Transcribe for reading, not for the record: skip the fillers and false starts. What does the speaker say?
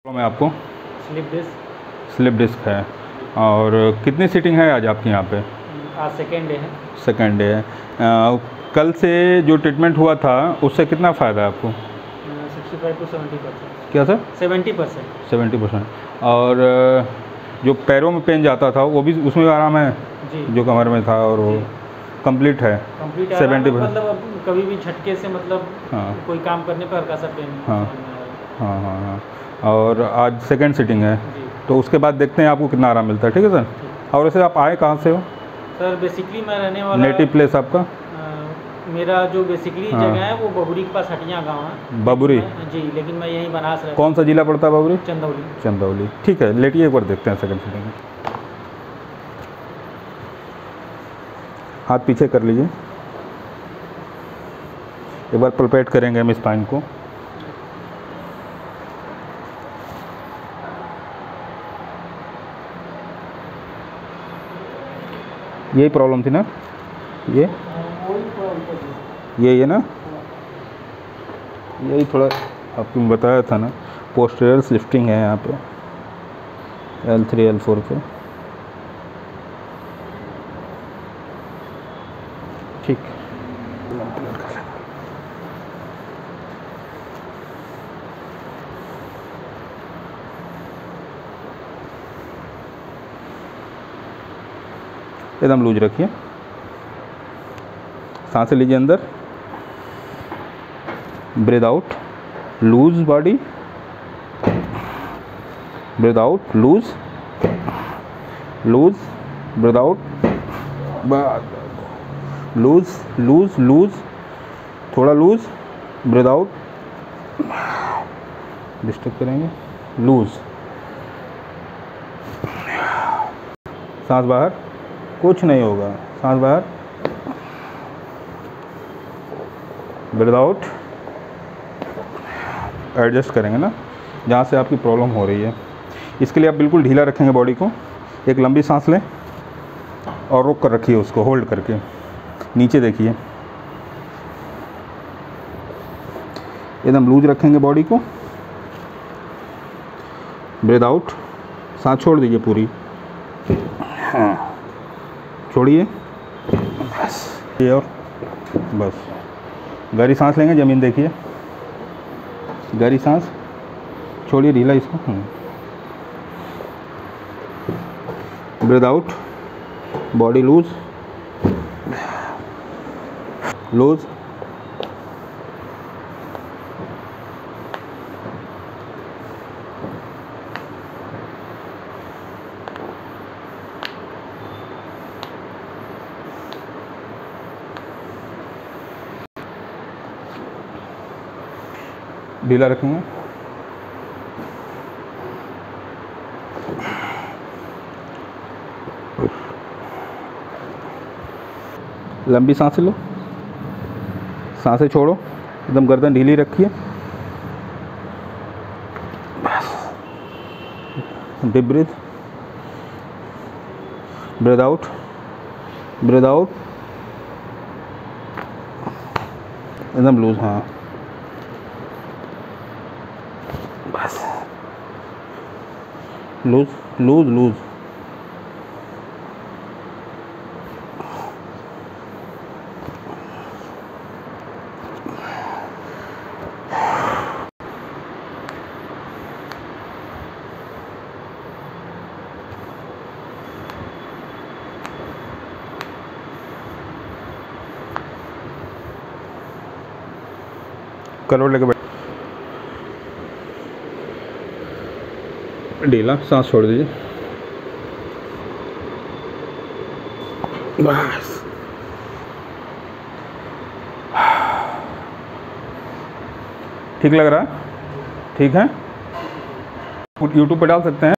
में आपको slip disc है। और कितनी सीटिंग है आज आपके यहाँ पे? आज सेकेंड डे है। कल से जो ट्रीटमेंट हुआ था उससे कितना फ़ायदा है आपको? 65 to 70%। क्या सर? 70%। और जो पैरों में पेन जाता था वो भी उसमें भी आराम है जी, जो कमर में था, और वो कंप्लीट है 70%। मतलब अब कभी भी झटके से मतलब हाँ कोई काम करने पर हल्का सा पेन हाँ समझ में आ रहा है। हाँ। और आज सेकंड सीटिंग है जी, तो उसके बाद देखते हैं आपको कितना आराम मिलता है। ठीक है सर। और वैसे आप आए कहाँ से हो? सर बेसिकली मैं रहने वाला नेटिव प्लेस आपका? मेरा जो बेसिकली हाँ। जगह है वो बबुरी के पास हटिया गांव है। बबुरी? जी, लेकिन मैं यहीं बनास रहता हूँ। कौन सा जिला पड़ता है बबुरी? चंदौली। ठीक है, लेटिए एक बार देखते हैं सेकंड सीटिंग में। हाथ पीछे कर लीजिए, एक बार पलपेट करेंगे हम स्पाइन को। यही प्रॉब्लम थी ना? ये ना, यही थोड़ा आपको बताया था ना, पोस्टीरियर शिफ्टिंग है यहाँ पे L3 L4 पे। ठीक, एकदम लूज रखिए, सांसें लीजिए अंदर, breathe out, loose body, breathe out, loose, breathe out, loose, थोड़ा लूज, ब्रीथ आउट, डिस्टर्ब करेंगे, लूज, सांस बाहर, कुछ नहीं होगा, सांस बाहर, ब्रीथ आउट। एडजस्ट करेंगे ना जहाँ से आपकी प्रॉब्लम हो रही है। इसके लिए आप बिल्कुल ढीला रखेंगे बॉडी को, एक लंबी सांस लें और रोक कर रखिए उसको, होल्ड करके। नीचे देखिए, एकदम लूज रखेंगे बॉडी को, ब्रीथ आउट, सांस छोड़ दीजिए पूरी, हाँ छोड़िए, बस ये, और बस गहरी सांस लेंगे, ज़मीन देखिए, गहरी सांस छोड़िए, ढीला इसको, ब्रीथ आउट, बॉडी लूज, ढीला रखेंगे, लंबी सांसें लो, सांसें छोड़ो, एकदम गर्दन ढीली रखिए, बस, डीप ब्रीथ आउट, एकदम लूज, हाँ बस, लूज, करवट लेके बैठ, ढीला, सांस छोड़ दीजिए, बस। ठीक लग रहा है? ठीक है, YouTube पे डाल सकते हैं।